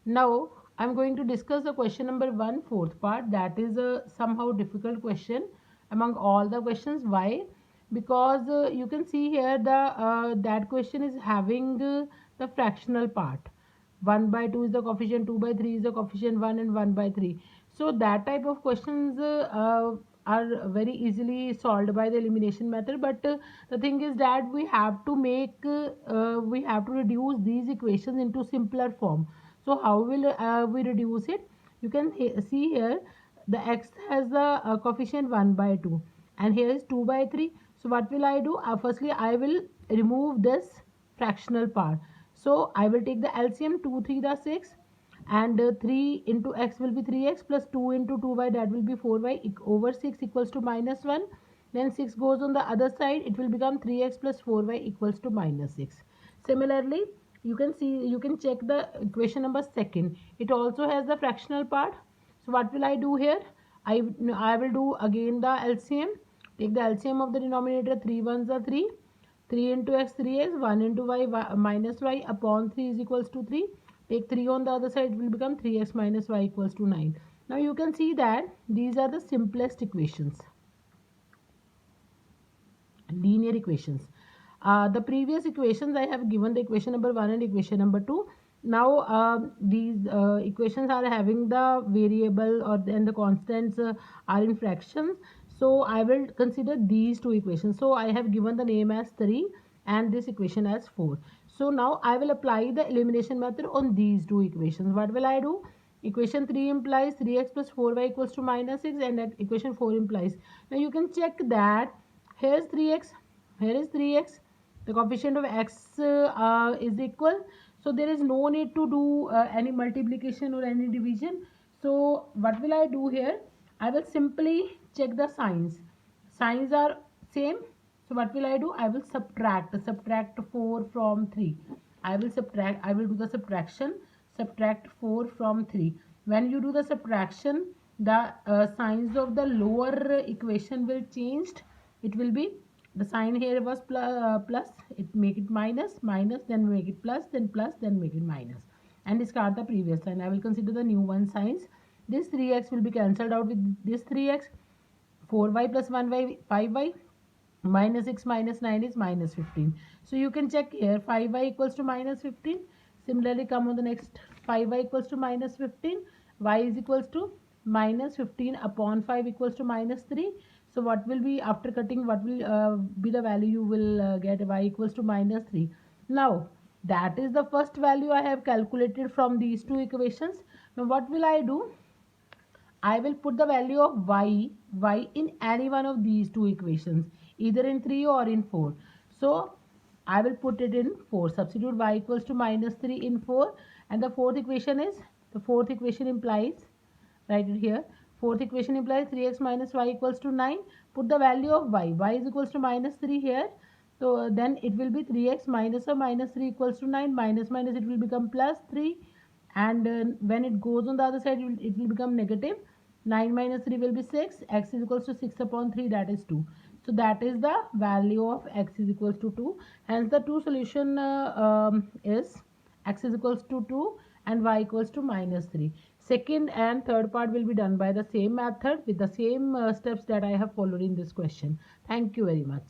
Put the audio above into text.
Now I'm going to discuss the question number 1 fourth part. That is a somehow difficult question among all the questions. Why? Because you can see here the that question is having the fractional part. 1 by 2 is the coefficient, 2 by 3 is the coefficient 1, and 1 by 3. So that type of questions are very easily solved by the elimination method. But the thing is that we have to reduce these equations into simpler form. So how will we reduce it? You can see here the x has the coefficient 1 by 2, and here is 2 by 3. So what will I do? Firstly I will remove this fractional part. So I will take the LCM. 2 3 the 6, and 3 into x will be 3x, plus 2 into 2y, that will be 4y, over 6 equals to minus 1. Then 6 goes on the other side, it will become 3x plus 4y equals to minus 6. Similarly, you can check the equation number second. It also has the fractional part. So what will I do here? I will do again the LCM. Take the LCM of the denominator. 3 ones are 3. 3 into x 3x, 1 into y, minus y upon 3 is equals to 3. Take 3 on the other side, it will become 3x minus y equals to 9. Now you can see that these are the simplest equations, linear equations. The previous equations I have given the equation number 1 and equation number 2. Now these equations are having the variable or and the constants are in fractions. So I will consider these two equations. So I have given the name as 3 and this equation as 4. So now I will apply the elimination method on these two equations. What will I do? Equation 3 implies 3x plus 4y equals to minus 6, and that equation 4 implies. Now you can check that here's 3x, here is 3x, the coefficient of x is equal. So there is no need to do any multiplication or any division. So what will I do here? I will simply check the signs. Signs are same. So what will I do? I will subtract 4 from 3. I will do the subtraction. Subtract 4 from 3. When you do the subtraction, the signs of the lower equation will changed. It will be, the sign here was plus, it make it minus, minus, then make it plus, then make it minus, and discard the previous sign. I will consider the new one signs. This 3x will be cancelled out with this 3x. 4y plus 1y, 5y, minus 6 minus 9 is minus 15. So you can check here, 5y equals to minus 15. Similarly, come on the next, 5y equals to minus 15, y is equals to minus 15 upon 5 equals to minus 3. So what will be, after cutting, what will be the value you will get? Y equals to minus 3. Now that is the first value I have calculated from these two equations. Now what will I do? I will put the value of y in any one of these two equations, either in 3 or in 4. So I will put it in 4. Substitute y equals to minus 3 in 4. And the fourth equation implies, write it here. Fourth equation implies 3x minus y equals to 9. Put the value of y. Y is equals to minus 3 here. So then it will be 3x minus or minus 3 equals to 9. Minus minus, it will become plus 3. And when it goes on the other side, it will become negative. 9 minus 3 will be 6. X is equals to 6 upon 3, that is 2. So that is the value of x is equals to 2. Hence the two solution is x is equals to 2 and y equals to minus 3. Second and third part will be done by the same method with the same steps that I have followed in this question. Thank you very much.